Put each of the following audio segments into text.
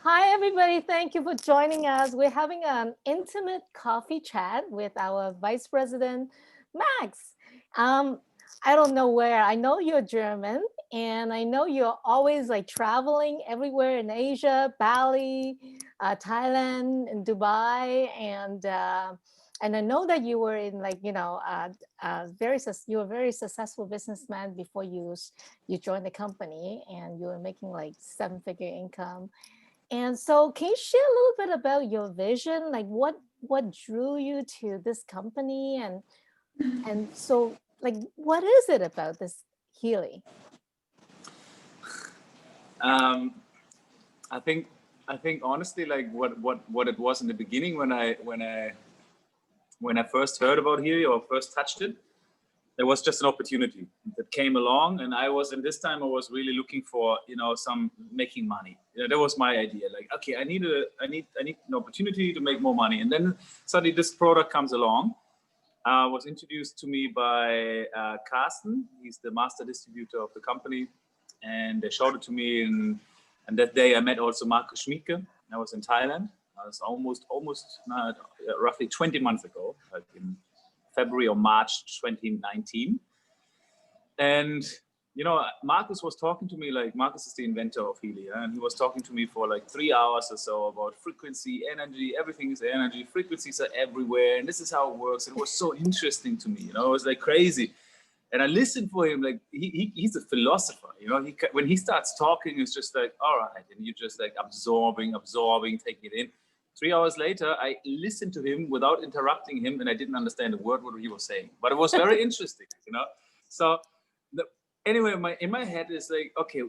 Hi, everybody. Thank you for joining us. We're having an intimate coffee chat with our Vice President, Max. Um, I don't know where. I know you're German, and I know you're always like traveling everywhere in Asia, Bali, Thailand, and Dubai, and I know that you were in like you were a very successful businessman before you joined the company, and you were making like seven-figure income. And so, can you share a little bit about your vision? Like, what drew you to this company, and so, like, what is it about this Healy? Um, I think I think honestly, like what it was in the beginning when I first heard about Healy or first touched it, there was just an opportunity that came along, and I was in this time I was really looking for some making money. That was my idea. Like, okay, I need an opportunity to make more money, and then suddenly this product comes along. Was introduced to me by Carsten. He's the master distributor of the company, and they showed it to me. And that day I met also Markus Schmiedke. I was in Thailand. I was roughly 20 months ago, like in February or March 2019. And Marcus was talking to me, like Marcus is the inventor of Healy, and he was talking to me for like 3 hours or so about frequency, energy, everything is energy, frequencies are everywhere, and this is how it works. It was so interesting to me, it was like crazy. And I listened for him, like he's a philosopher, when he starts talking, it's just like, all right, and you just like absorbing, taking it in. 3 hours later, I listened to him without interrupting him, and I didn't understand a word what he was saying, but it was very interesting. So anyway, in my head is like, okay,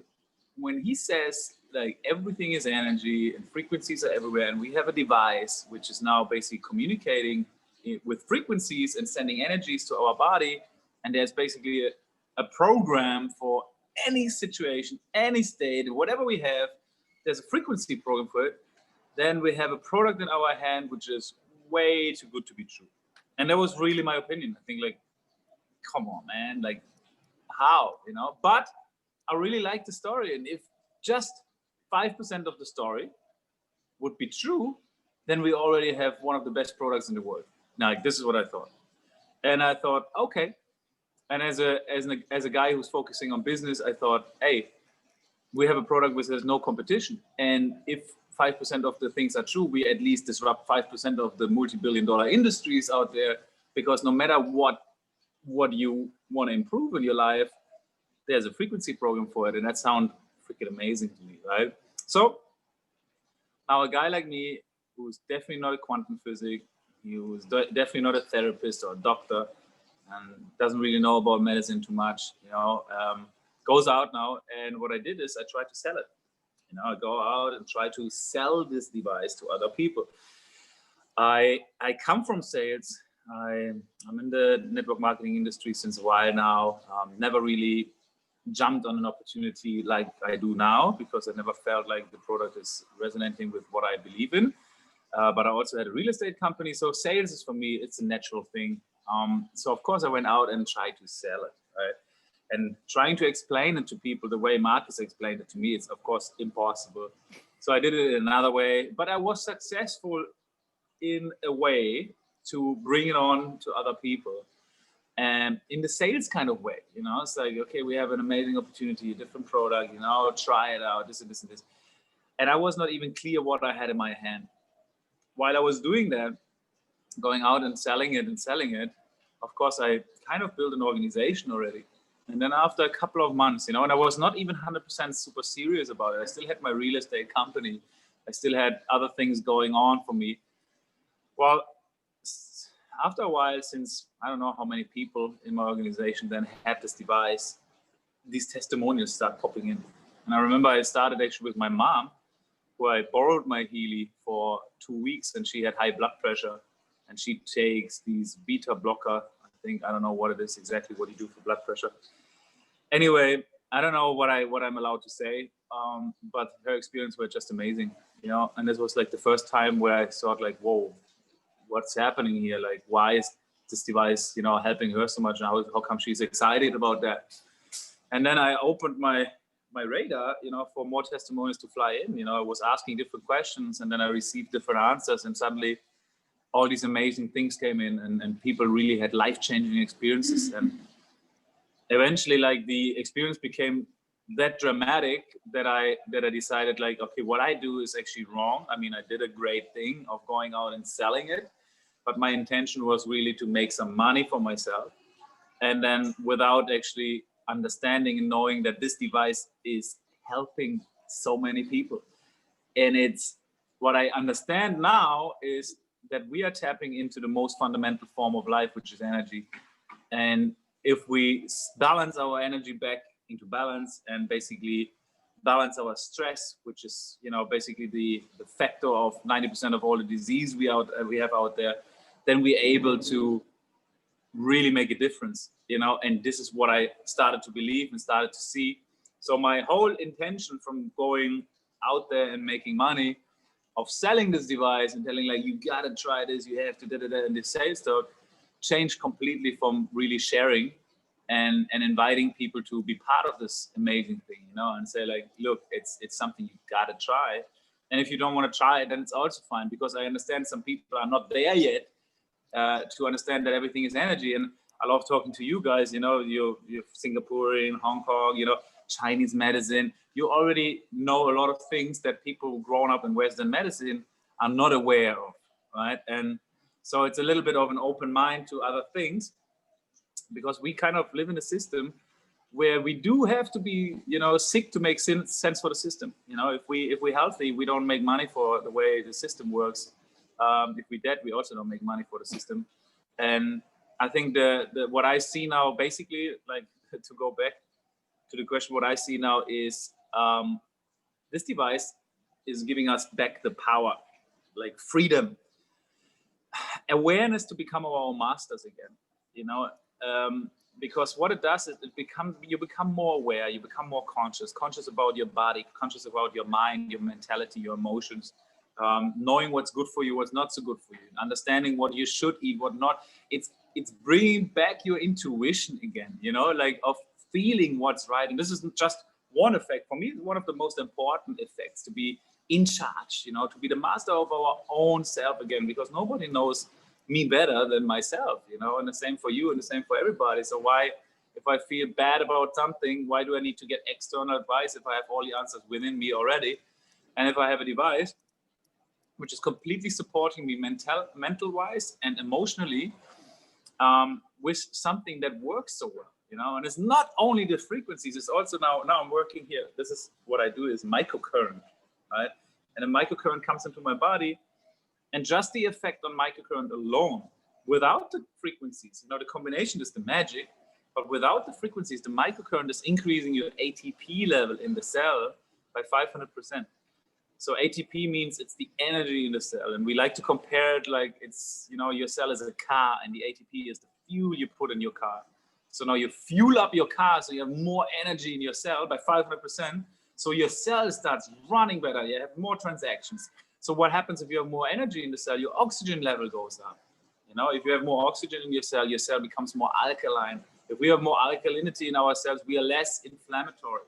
when he says like everything is energy and frequencies are everywhere, and we have a device which is now basically communicating with frequencies and sending energies to our body, and there's basically a program for any situation, any state, whatever we have, there's a frequency program for it, then we have a product in our hand which is way too good to be true. And that was really my opinion. I think, like, come on, man, like, how, but I really like the story. And if just 5% of the story would be true, then we already have one of the best products in the world. Now, like, this is what I thought. And I thought, okay. And as a guy who's focusing on business, I thought, hey, we have a product which has no competition. And if 5% of the things are true, we at least disrupt 5% of the multi-billion-dollar industries out there, because no matter what you want to improve in your life, there's a frequency program for it. And that sounds freaking amazing to me, right? So now a guy like me, who's definitely not a quantum physics, who's definitely not a therapist or a doctor, and doesn't really know about medicine too much, goes out now. And what I did is I tried to sell it. I go out and try to sell this device to other people. I come from sales. I'm in the network marketing industry since a while now. Never really jumped on an opportunity like I do now, because I never felt like the product is resonating with what I believe in. But I also had a real estate company. So sales is, for me, it's a natural thing. So of course I went out and tried to sell it, right? And trying to explain it to people the way Marcus explained it to me, it's of course impossible. So I did it in another way, but I was successful in a way to bring it on to other people. And in the sales kind of way, it's like, okay, we have an amazing opportunity, a different product, try it out, this and this and this. And I was not even clear what I had in my hand. While I was doing that, going out and selling it, of course, I kind of built an organization already. And then after a couple of months, and I was not even 100% super serious about it. I still had my real estate company. I still had other things going on for me. Well, after a while, since I don't know how many people in my organization then had this device, these testimonials start popping in. And I remember I started actually with my mom, who I borrowed my Healy for 2 weeks, and she had high blood pressure, and she takes these beta blocker. I don't know what it is exactly, what you do for blood pressure. Anyway, I don't know what I'm allowed to say, but her experience was just amazing, and this was like the first time where I thought, like, whoa, what's happening here? Like, why is this device, helping her so much? And how come she's excited about that? And then I opened my my radar, for more testimonials to fly in. I was asking different questions, and then I received different answers, and suddenly all these amazing things came in, and people really had life-changing experiences. And eventually, like, the experience became that dramatic that I decided, like, okay, what I do is actually wrong. I mean, I did a great thing of going out and selling it, but my intention was really to make some money for myself. And then without actually understanding and knowing that this device is helping so many people. And it's what I understand now is that we are tapping into the most fundamental form of life, which is energy. And if we balance our energy back into balance and basically balance our stress, which is, basically the factor of 90% of all the disease we have out there, then we're able to really make a difference, and this is what I started to believe and started to see. So my whole intention from going out there and making money, of selling this device and telling, like, you gotta try this, you have to and the sales talk, changed completely from really sharing and inviting people to be part of this amazing thing, and say, like, look, it's something you gotta try. And if you don't want to try it, then it's also fine, because I understand some people are not there yet to understand that everything is energy. And I love talking to you guys, you're Singaporean, Hong Kong, Chinese medicine. You already know a lot of things that people grown up in Western medicine are not aware of, right? And so it's a little bit of an open mind to other things, because we kind of live in a system where we do have to be, sick to make sense for the system. If we're healthy, we don't make money for the way the system works. If we're dead, we also don't make money for the system. And I think the what I see now, basically, like, to go back to the question, what I see now is this device is giving us back the power, like freedom, awareness to become our own masters again, because what it does is you become more aware, you become more conscious about your body, conscious about your mind, your mentality, your emotions, knowing what's good for you, what's not so good for you, understanding what you should eat, what not. It's bringing back your intuition again, like, of feeling what's right. And this isn't just one effect. For me, it's one of the most important effects, to be in charge, to be the master of our own self again, because nobody knows me better than myself, and the same for you and the same for everybody. So why, if I feel bad about something, why do I need to get external advice if I have all the answers within me already? And if I have a device which is completely supporting me mental wise and emotionally, with something that works so well, and it's not only the frequencies, it's also now I'm working here. This is what I do, is microcurrent, right? And a microcurrent comes into my body, and just the effect on microcurrent alone, without the frequencies, the combination is the magic, but without the frequencies, the microcurrent is increasing your ATP level in the cell by 500%. So ATP means it's the energy in the cell. And we like to compare it like it's, your cell is a car, and the ATP is the fuel you put in your car. So now you fuel up your car, so you have more energy in your cell by 500%. So your cell starts running better. You have more transactions. So what happens if you have more energy in the cell? Your oxygen level goes up. If you have more oxygen in your cell becomes more alkaline. If we have more alkalinity in our cells, we are less inflammatory.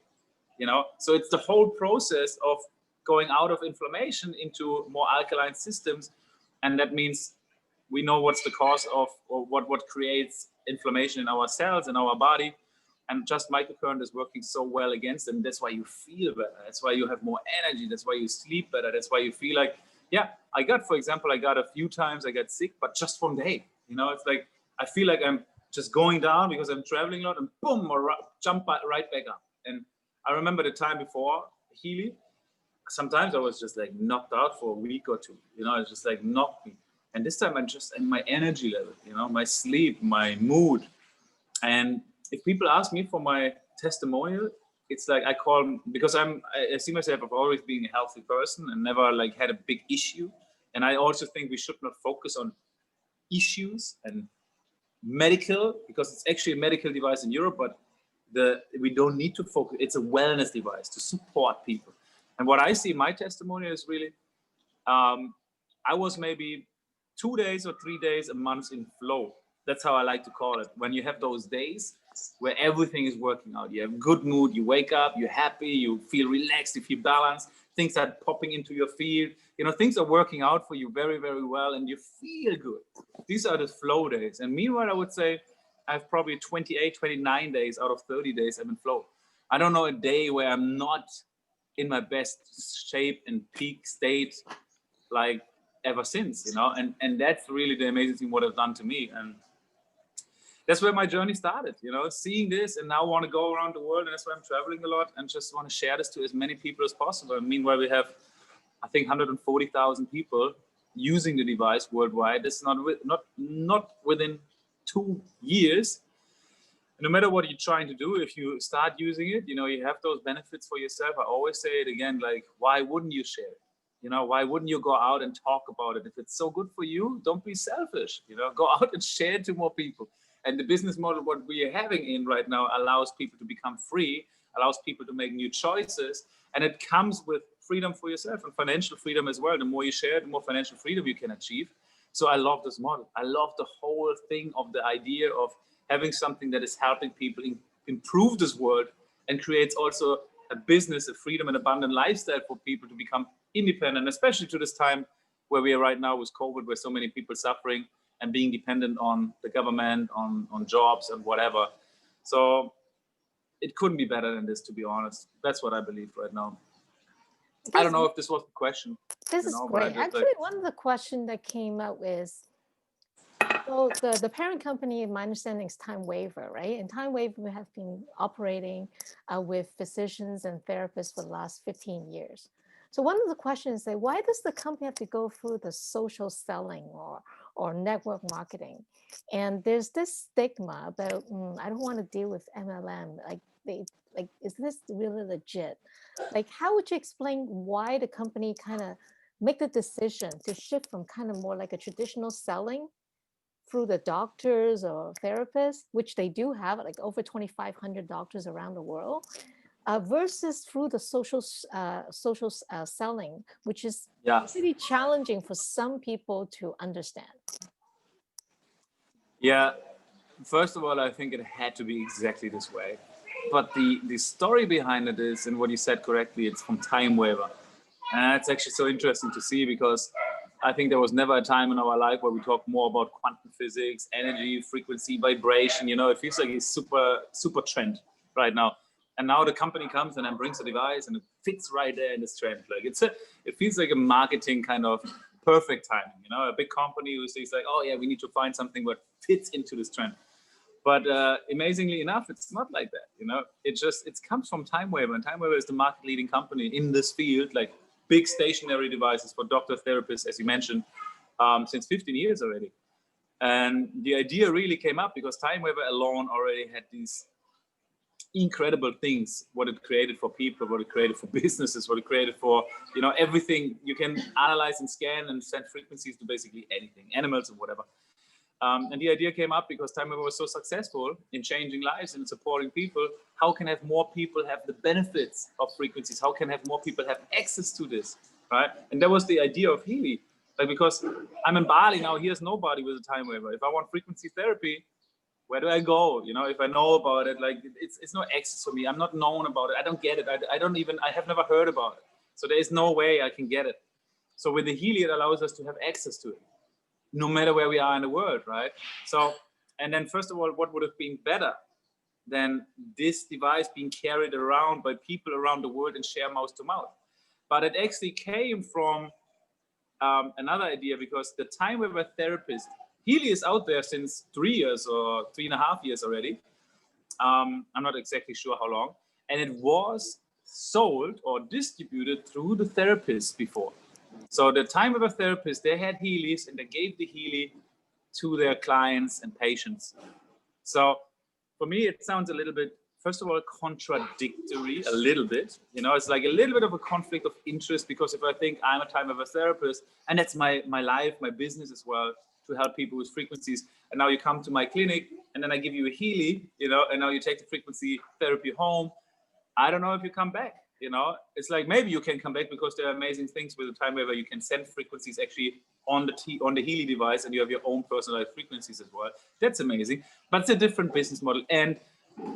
So it's the whole process of going out of inflammation into more alkaline systems. And that means we know what's the cause of, or what creates inflammation in our cells, in our body. And just microcurrent is working so well against it. And that's why you feel better. That's why you have more energy. That's why you sleep better. That's why you feel like, for example, I got a few times I got sick, but just from day, it's like, I feel like I'm just going down because I'm traveling a lot, and boom, I jump right back up. And I remember the time before Healy, sometimes I was just like knocked out for a week or two, it's just like knocked me. And this time I'm just in my energy level, my sleep, my mood. And if people ask me for my testimonial, it's like I call, because I see myself as always being a healthy person and never like had a big issue. And I also think we should not focus on issues and medical, because it's actually a medical device in Europe, but we don't need to focus. It's a wellness device to support people. And what I see in my testimony is really, I was maybe 2 days or 3 days a month in flow. That's how I like to call it. When you have those days where everything is working out. You have good mood, you wake up, you're happy, you feel relaxed, you feel balanced, things are popping into your field, things are working out for you very, very well, and you feel good. These are the flow days. And meanwhile, I would say I have probably 28, 29 days out of 30 days I'm in flow. I don't know a day where I'm not in my best shape and peak state, like ever since, and that's really the amazing thing what it's done to me. And that's where my journey started, seeing this, and now want to go around the world, and that's why I'm traveling a lot and just want to share this to as many people as possible. And meanwhile, we have, I think, 140,000 people using the device worldwide. It's not within 2 years. No matter what you're trying to do, if you start using it, you have those benefits for yourself. I always say it again, like, why wouldn't you share it? Why wouldn't you go out and talk about it? If it's so good for you, don't be selfish, go out and share it to more people. And the business model, what we are having in right now, allows people to become free, allows people to make new choices. And it comes with freedom for yourself and financial freedom as well. The more you share, the more financial freedom you can achieve. So I love this model. I love the whole thing of the idea of having something that is helping people improve this world and creates also a business, a freedom and abundant lifestyle for people to become independent, especially to this time where we are right now with COVID, where so many people suffering and being dependent on the government, on jobs and whatever. So it couldn't be better than this, to be honest. That's what I believe right now. I don't know if this was the question. This is great. Actually, one of the questions that came up is, so the parent company, my understanding, is Time Waiver, right? And Time Waiver have been operating with physicians and therapists for the last 15 years. So one of the questions is, why does the company have to go through the social selling or network marketing? And there's this stigma about, I don't want to deal with MLM. Is this really legit? Like, how would you explain why the company kind of make the decision to shift from kind of more like a traditional selling through the doctors or therapists, which they do have, like over 2,500 doctors around the world, versus through the social selling, which is pretty challenging for some people to understand? Yeah, first of all, I think it had to be exactly this way. But the story behind it is, and what you said correctly, it's from Time Waiver. And it's actually so interesting to see, because I think there was never a time in our life where we talk more about quantum physics, energy, frequency, vibration. It feels like it's super trend right now. And now the company comes and then brings a device and it fits right there in this trend. Like it feels like a marketing kind of perfect timing. A big company who says like, oh yeah, we need to find something that fits into this trend. But amazingly enough, it's not like that. It comes from Time Waiver, and Time Waiver is the market leading company in this field, like big stationary devices for doctors, therapists, as you mentioned, since 15 years already. And the idea really came up because Time Waiver alone already had these incredible things, what it created for people, what it created for businesses, what it created for, everything. You can analyze and scan and send frequencies to basically anything, animals or whatever. And the idea came up because Time Waiver was so successful in changing lives and supporting people. How can have more people have the benefits of frequencies? How can have more people have access to this, right? And that was the idea of Healy. Like, because I'm in Bali now, here's nobody with a Time Waiver. If I want frequency therapy, where do I go? If I know about it, like it's no access for me. I'm not known about it. I don't get it. I have never heard about it. So there is no way I can get it. So with the Healy, it allows us to have access to it, no matter where we are in the world, right? So, and then first of all, what would have been better than this device being carried around by people around the world and share mouth to mouth? But it actually came from another idea, because the Time Waiver therapist, Healy is out there since 3 years or 3.5 years already. I'm not exactly sure how long. And it was sold or distributed through the therapists before. So the Time Waiver therapists, they had Healys and they gave the Healy to their clients and patients. So for me, it sounds a little bit, first of all, contradictory, a little bit. It's like a little bit of a conflict of interest, because if I think I'm a Time Waiver therapist, and that's my life, my business as well, to help people with frequencies, and now you come to my clinic and then I give you a Healy, and now you take the frequency therapy home, I don't know if you come back. It's like, maybe you can come back because there are amazing things with the Time Waiver. You can send frequencies actually on the Healy device, and you have your own personalized frequencies as well. That's amazing, but it's a different business model. And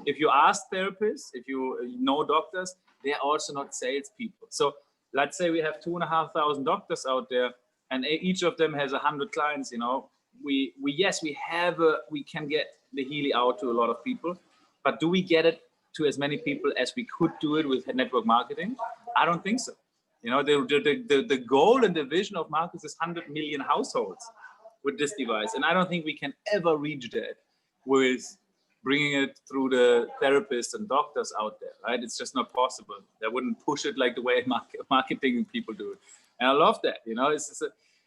If you ask therapists, if you know doctors, they're also not salespeople. So let's say we have 2,500 doctors out there, and each of them has 100 clients. We can get the Healy out to a lot of people, but do we get it to as many people as we could do it with network marketing? I don't think so. The goal and the vision of Marcus is 100 million households with this device, and I don't think we can ever reach that with bringing it through the therapists and doctors out there, right? It's just not possible. They wouldn't push it like the way marketing people do it, and I love that.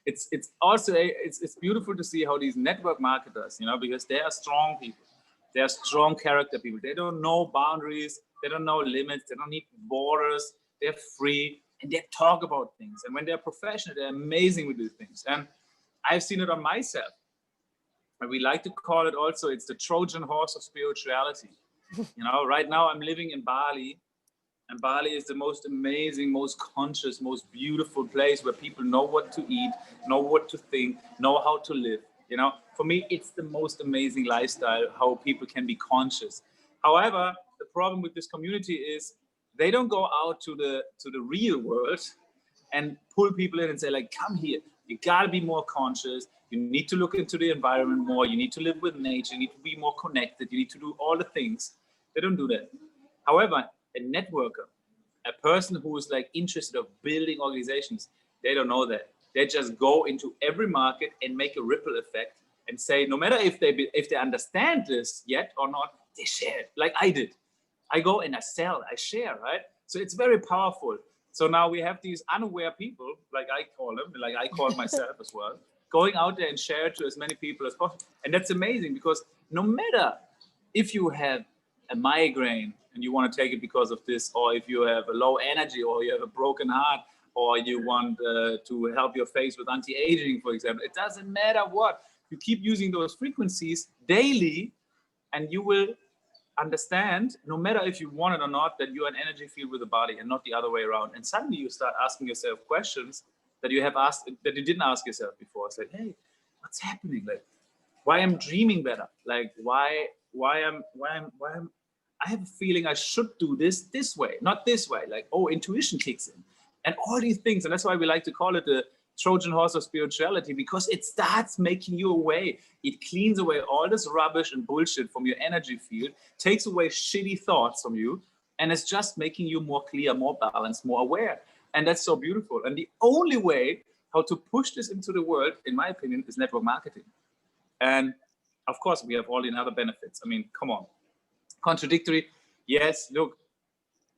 It's beautiful to see how these network marketers, because they are strong people, they are strong character people. They don't know boundaries, they don't know limits, they don't need borders. They're free and they talk about things. And when they're professional, they're amazing with these things. And I've seen it on myself. And we like to call it also, it's the Trojan horse of spirituality. Right now I'm living in Bali, and Bali is the most amazing, most conscious, most beautiful place where people know what to eat, know what to think, know how to live. For me, it's the most amazing lifestyle, how people can be conscious. However, the problem with this community is they don't go out to the real world and pull people in and say, like, come here, you gotta be more conscious. You need to look into the environment more. You need to live with nature. You need to be more connected. You need to do all the things. They don't do that. However, a networker, a person who is like interested of building organizations, they don't know that. They just go into every market and make a ripple effect and say, no matter if they understand this yet or not, they share it like I did. I go and I sell, I share, right? So it's very powerful. So now we have these unaware people, like I call them, like I call myself as well, going out there and share it to as many people as possible. And that's amazing, because no matter if you have a migraine and you want to take it because of this, or if you have a low energy, or you have a broken heart, or you want to help your face with anti-aging, for example, it doesn't matter what. You keep using those frequencies daily, and you will understand, no matter if you want it or not, that you're an energy field with the body and not the other way around. And suddenly you start asking yourself questions that you didn't ask yourself before. It's like, hey, what's happening? Like, why I'm dreaming better? Like, why I'm I have a feeling I should do this way, not this way. Like, oh, intuition kicks in, and all these things. And that's why we like to call it the Trojan horse of spirituality, because it starts making you away. It cleans away all this rubbish and bullshit from your energy field, takes away shitty thoughts from you, and it's just making you more clear, more balanced, more aware. And that's so beautiful. And the only way how to push this into the world, in my opinion, is network marketing. And of course, we have all the other benefits. I mean, come on. Contradictory. Yes, look,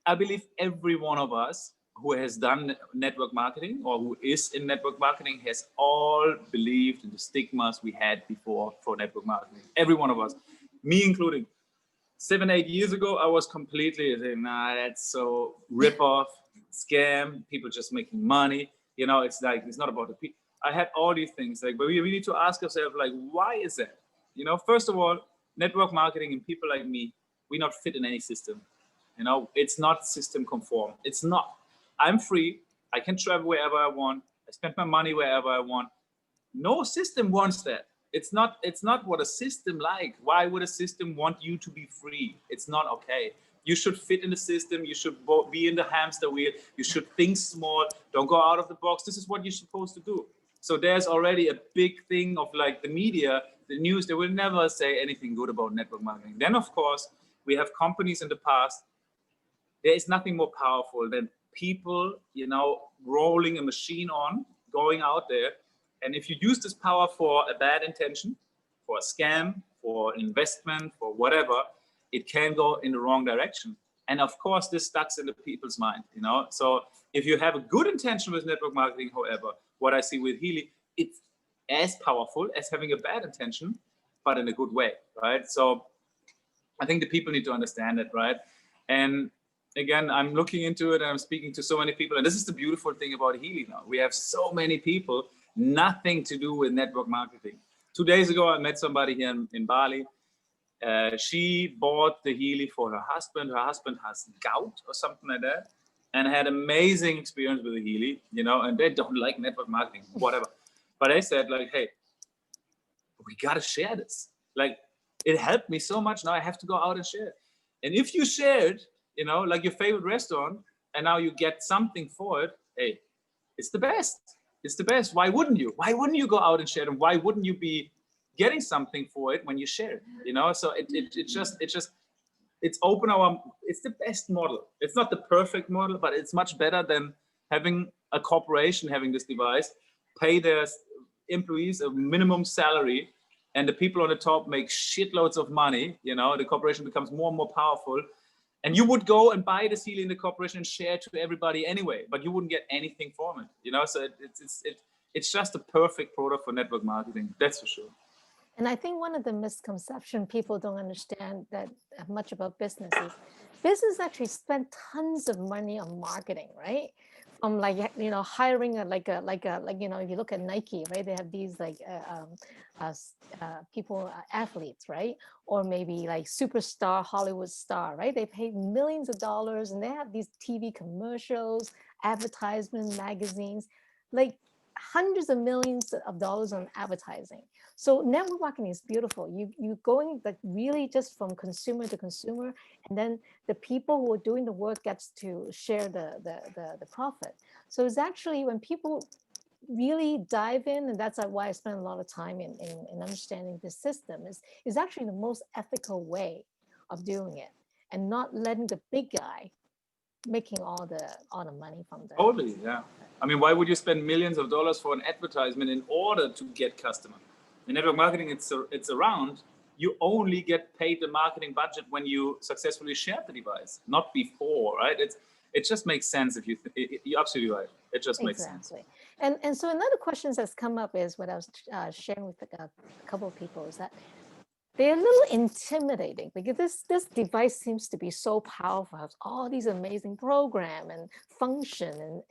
I believe every one of us who has done network marketing or who is in network marketing has all believed in the stigmas we had before for network marketing. Every one of us, me including. 7-8 years ago, I was completely saying, nah, that's so rip-off, scam, people just making money. It's like, it's not about the people. I had all these things, like, but we need to ask ourselves, like, why is that? First of all, network marketing and people like me, we not fit in any system. It's not system conform. It's not. I'm free. I can travel wherever I want. I spend my money wherever I want. No system wants that. It's not what a system like. Why would a system want you to be free? It's not okay. You should fit in the system. You should be in the hamster wheel. You should think small. Don't go out of the box. This is what you're supposed to do. So there's already a big thing of like the media, the news, they will never say anything good about network marketing. Then, of course, we have companies in the past. There is nothing more powerful than people, rolling a machine on, going out there. And if you use this power for a bad intention, for a scam, for an investment, for whatever, it can go in the wrong direction. And of course, this stuck in the people's mind, So if you have a good intention with network marketing, however, what I see with Healy, it's as powerful as having a bad intention, but in a good way, right? So I think the people need to understand it, right? And again, I'm looking into it and I'm speaking to so many people. And this is the beautiful thing about Healy now. We have so many people, nothing to do with network marketing. 2 days ago, I met somebody here in Bali. She bought the Healy for her husband. Her husband has gout or something like that, and had amazing experience with the Healy, and they don't like network marketing, whatever. But I said, like, hey, we got to share this. Like, it helped me so much. Now I have to go out and share it. And if you share it, you know, like your favorite restaurant, and now you get something for it, hey, it's the best. It's the best. Why wouldn't you? Why wouldn't you go out and share it? And why wouldn't you be getting something for it when you share it? You know, so it's open our, it's the best model. It's not the perfect model, but it's much better than having a corporation having this device, pay their employees a minimum salary, and the people on the top make shitloads of money. You know, the corporation becomes more and more powerful, and you would go and buy this Healy in the corporation and share to everybody anyway, but you wouldn't get anything from it. You know, so it's just a perfect product for network marketing. That's for sure. And I think one of the misconceptions people don't understand that much about businesses. Business actually spend tons of money on marketing, right? From like, you know, hiring like you know, if you look at Nike, right, they have these like people, athletes, right, or maybe like superstar Hollywood star, right? They pay millions of dollars, and they have these TV commercials, advertisement, magazines, like hundreds of millions of dollars on advertising. So network marketing is beautiful. You going like really just from consumer to consumer, and then the people who are doing the work gets to share the profit. So it's actually when people really dive in, and that's why I spend a lot of time in understanding this system, is actually the most ethical way of doing it, and not letting the big guy making all the money from there. Totally, yeah. I mean, why would you spend millions of dollars for an advertisement in order to get customer? In network marketing, it's around. You only get paid the marketing budget when you successfully share the device, not before, right? It just makes sense if you're absolutely right. It just makes sense. And so another question that's come up is what I was sharing with a couple of people is that they're a little intimidating because this device seems to be so powerful, has all these amazing program and function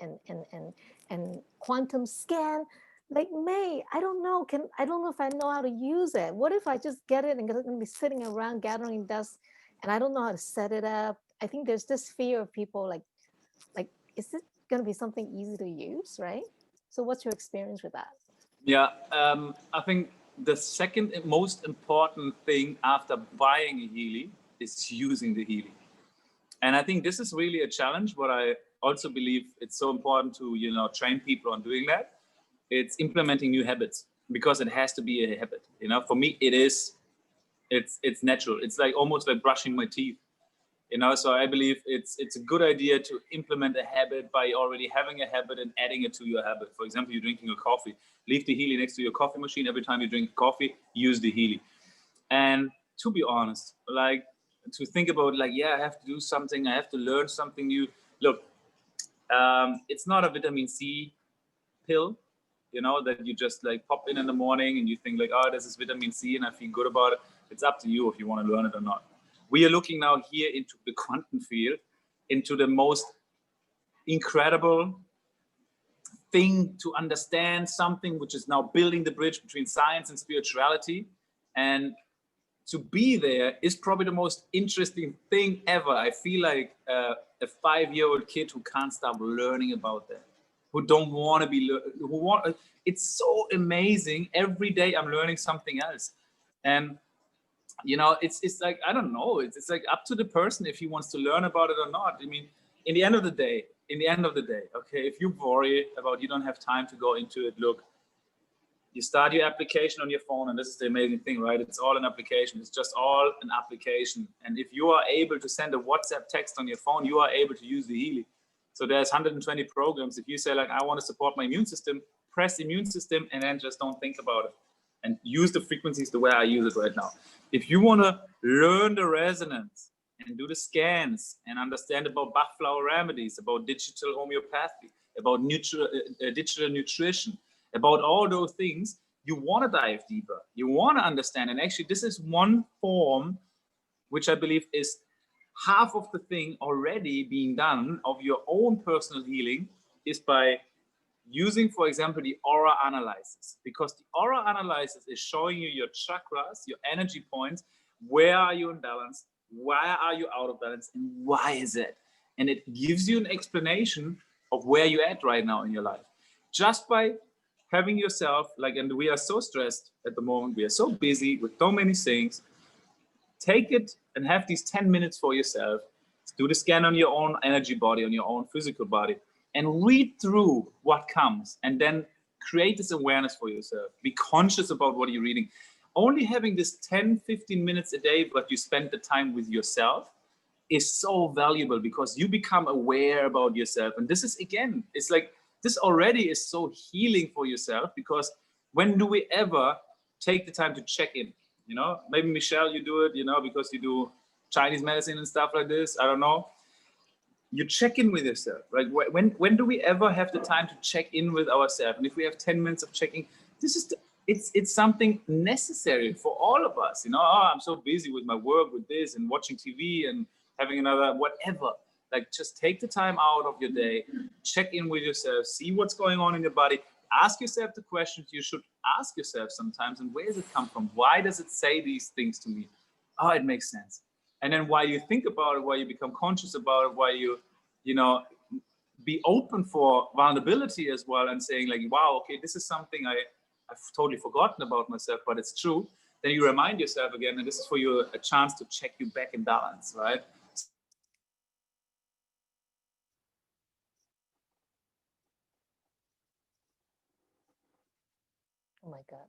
and quantum scan. Like, May, I don't know if I know how to use it. What if I just get it and I'm gonna be sitting around gathering dust and I don't know how to set it up? I think there's this fear of people like, is it gonna be something easy to use, right? So what's your experience with that? Yeah, I think the second most important thing after buying a Healy is using the Healy. And I think this is really a challenge, but I also believe it's so important to, you know, train people on doing that. It's implementing new habits, because it has to be a habit. You know, for me, it's natural. It's like almost like brushing my teeth. You know, so I believe it's a good idea to implement a habit by already having a habit and adding it to your habit. For example, you're drinking a coffee, leave the Healy next to your coffee machine. Every time you drink coffee, use the Healy. And to be honest, like to think about like, yeah, I have to do something, I have to learn something new. Look, it's not a vitamin C pill, you know, that you just like pop in the morning and you think like, oh, this is vitamin C and I feel good about it. It's up to you if you want to learn it or not. We are looking now here into the quantum field, into the most incredible thing to understand something which is now building the bridge between science and spirituality. And to be there is probably the most interesting thing ever. I feel like a 5-year-old kid who can't stop learning about that, who don't want to be, it's so amazing. Every day I'm learning something else. And you know, it's like, I don't know, it's like up to the person if he wants to learn about it or not. I mean, in the end of the day, okay, if you worry about you don't have time to go into it, look, you start your application on your phone, and this is the amazing thing, right? It's all an application. It's just all an application. And if you are able to send a WhatsApp text on your phone, you are able to use the Healy. So there's 120 programs. If you say like, I want to support my immune system, press immune system, and then just don't think about it. And use the frequencies the way I use it right now. If you want to learn the resonance and do the scans and understand about Bach flower remedies, about digital homeopathy, about digital nutrition, about all those things, you want to dive deeper. You want to understand. And actually, this is one form which I believe is half of the thing already being done of your own personal healing is by using, for example, the aura analysis, because the aura analysis is showing you your chakras, your energy points, where are you in balance, why are you out of balance, and why is it? And it gives you an explanation of where you're at right now in your life. Just by having yourself, like, and we are so stressed at the moment, we are so busy with so many things, take it and have these 10 minutes for yourself. Do the scan on your own energy body, on your own physical body, and read through what comes, and then create this awareness for yourself. Be conscious about what you're reading. Only having this 10-15 minutes a day, but you spend the time with yourself, is so valuable, because you become aware about yourself. And this is, again, it's like, this already is so healing for yourself, because when do we ever take the time to check in? You know, maybe Michelle, you do it, you know, because you do Chinese medicine and stuff like this. I don't know. You check in with yourself, right? When do we ever have the time to check in with ourselves? And if we have 10 minutes of checking, this is it's something necessary for all of us. You know, oh, I'm so busy with my work, with this, and watching TV and having another whatever. Like, just take the time out of your day, check in with yourself, see what's going on in your body. Ask yourself the questions you should ask yourself sometimes. And where does it come from? Why does it say these things to me? Oh, it makes sense. And then while you think about it, while you become conscious about it, while you know, be open for vulnerability as well, and saying like, wow, okay, this is something I've totally forgotten about myself, but it's true. Then you remind yourself again, and this is for you a chance to check you back in balance, right? Oh my God.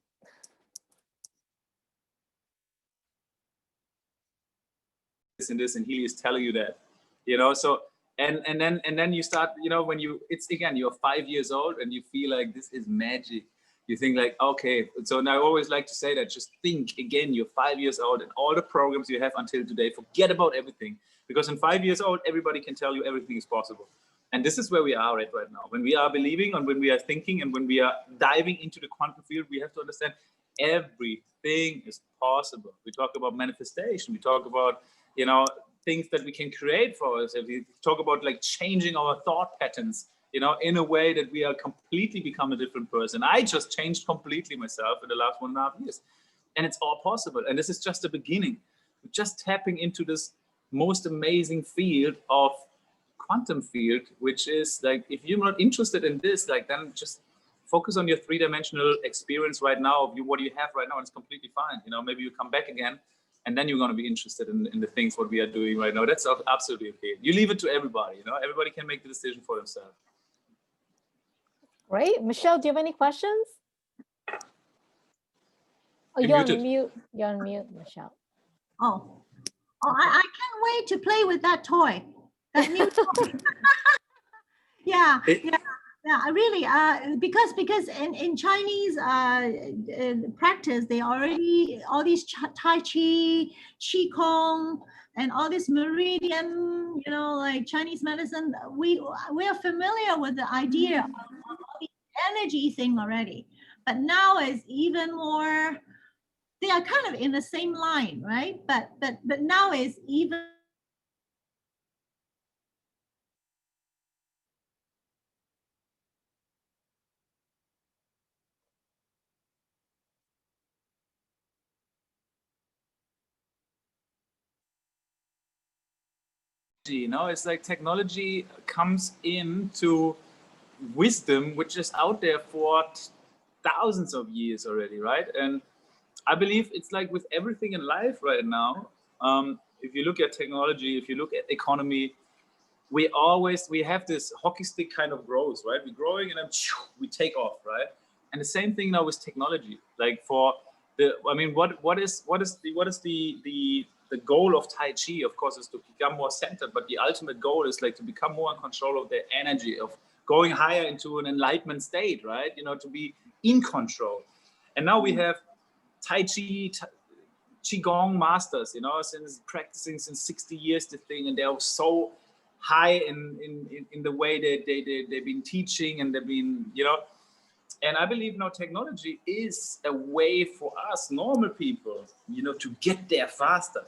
This, and Healy is telling you that, you know. So and then you start, you know, when it's again, you're 5 years old and you feel like this is magic. You think like, okay, so, and I always like to say that, just think again, you're 5 years old, and all the programs you have until today, forget about everything, because in 5 years old, everybody can tell you everything is possible. And this is where we are right now. When we are believing, and when we are thinking, and when we are diving into the quantum field, we have to understand everything is possible. We talk about manifestation. We talk about, you know, things that we can create for us. If we talk about like changing our thought patterns, you know, in a way that we are completely become a different person. I just changed completely myself in the last 1.5 years, and it's all possible. And this is just the beginning. We're just tapping into this most amazing field of quantum field, which is like, if you're not interested in this, like, then just focus on your three-dimensional experience right now of what you have right now, and it's completely fine. You know, maybe you come back again, and then you're going to be interested in the things what we are doing right now. That's absolutely okay. You leave it to everybody. You know, everybody can make the decision for themselves. Great. Michelle, do you have any questions? Oh, You're you're on muted. mute. You're on mute, Michelle. Oh, I can't wait to play with that toy, that new toy. Yeah, I really, because in Chinese practice, they already, all these Tai Chi, Qi Kong, and all this meridian, you know, like Chinese medicine, we are familiar with the idea of all the energy thing already. But now it's even more, they are kind of in the same line, right? But now it's even You know, it's like technology comes into wisdom, which is out there for thousands of years already, right? And I believe it's like with everything in life right now. If you look at technology, if you look at economy, we have this hockey stick kind of growth, right? We're growing, and then we take off, right? And the same thing now with technology. Like, for the, I mean, what is the goal of Tai Chi? Of course, is to become more centered, but the ultimate goal is like to become more in control of their energy, of going higher into an enlightenment state, right? You know, to be in control. And now we have Tai Chi, Qigong masters, you know, since practicing since 60 years, the thing, and they're so high in the way they've been teaching, and they've been, you know. And I believe now technology is a way for us normal people, you know, to get there faster.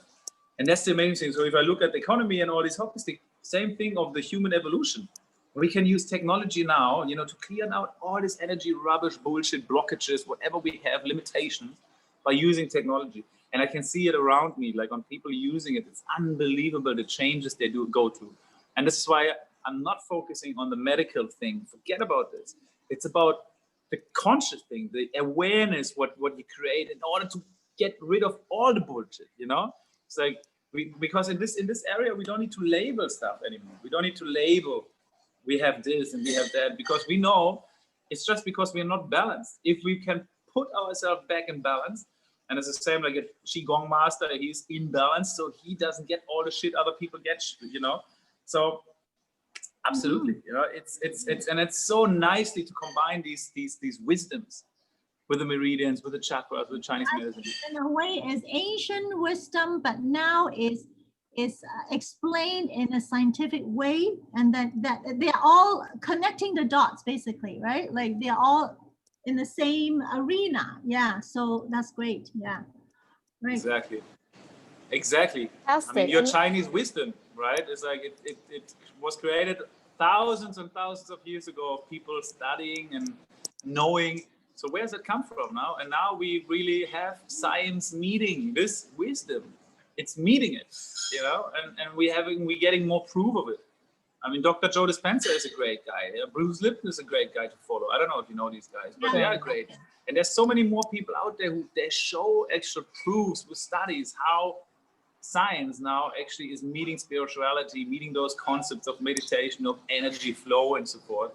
And that's the amazing thing. So if I look at the economy and all these hockey sticks, same thing of the human evolution. We can use technology now, you know, to clear out all this energy, rubbish, bullshit, blockages, whatever we have, limitations, by using technology. And I can see it around me, like on people using it. It's unbelievable the changes they do go through. And this is why I'm not focusing on the medical thing. Forget about this. It's about the conscious thing, the awareness, what you create in order to get rid of all the bullshit, you know? It's like because in this area we don't need to label stuff anymore. We don't need to label. We have this and we have that, because we know it's just because we are not balanced. If we can put ourselves back in balance, and it's the same like a Qigong master, he's in balance, so he doesn't get all the shit other people get, you know. So absolutely, you know, it's and it's so nicely to combine these wisdoms with the meridians, with the chakras, with Chinese medicine. In a way, is ancient wisdom, but now is explained in a scientific way, and that they're all connecting the dots, basically, right? Like they're all in the same arena. Yeah, so that's great. Yeah, right. Exactly. I mean, your Chinese wisdom, right? It's like it was created thousands and thousands of years ago of people studying and knowing. So where does it come from now? And now we really have science meeting this wisdom. It's meeting it, you know, and we're getting more proof of it. I mean, Dr. Joe Dispenza is a great guy. Bruce Lipton is a great guy to follow. I don't know if you know these guys, but they are great. And there's so many more people out there who they show extra proofs with studies how science now actually is meeting spirituality, meeting those concepts of meditation, of energy flow and so forth.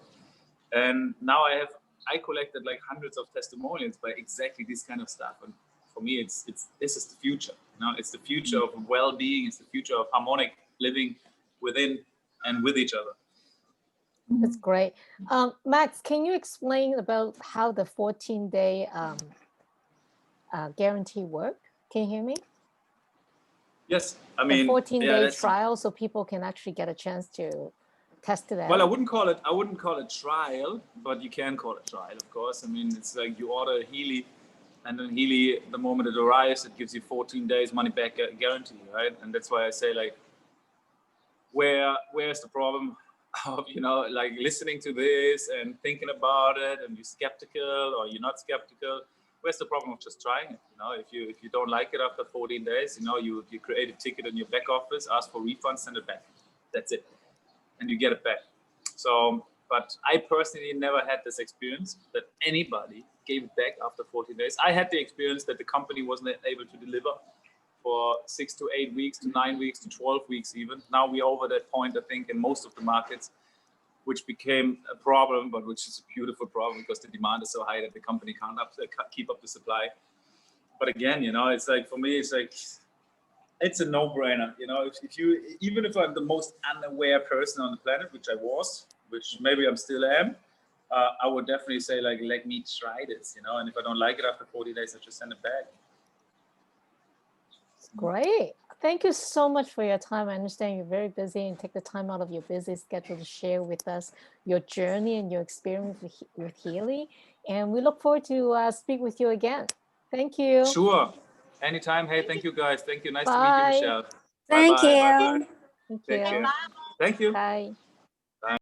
And now I collected like hundreds of testimonials by exactly this kind of stuff. And for me, it's this is the future. You know, it's the future of well-being. It's the future of harmonic living within and with each other. That's great. Max, can you explain about how the 14-day guarantee work? Can you hear me? Yes, I mean, the 14-day trial, so people can actually get a chance to test it out. Well, I wouldn't call it trial, but you can call it trial, of course. I mean, it's like you order Healy, and then Healy, the moment it arrives, it gives you 14 days money back guarantee, right? And that's why I say, like, where's the problem of, you know, like listening to this and thinking about it, and you're skeptical or you're not skeptical? Where's the problem of just trying it? You know, if you don't like it after 14 days, you know, you create a ticket in your back office, ask for refund, send it back. That's it. And you get it back. So, but I personally never had this experience that anybody gave it back after 14 days. I had the experience that the company wasn't able to deliver for 6 to 8 weeks, to 9 weeks, to 12 weeks even. Now we're over that point, I think, in most of the markets, which became a problem, but which is a beautiful problem because the demand is so high that the company can't keep up the supply. But again, you know, it's like, for me, it's like, it's a no-brainer, you know. If you, even if I'm the most unaware person on the planet, which I was, which maybe I'm still am, I would definitely say, like, let me try this, you know. And if I don't like it after 40 days, I just send it back. Great. Thank you so much for your time. I understand you're very busy and take the time out of your busy schedule to share with us your journey and your experience with Healy. And we look forward to speak with you again. Thank you. Sure. Anytime. Hey, thank you guys. Thank you. Nice Bye. to meet you, Michelle. Thank Bye-bye. you. Bye-bye. Thank Take you. care. Thank you. Bye.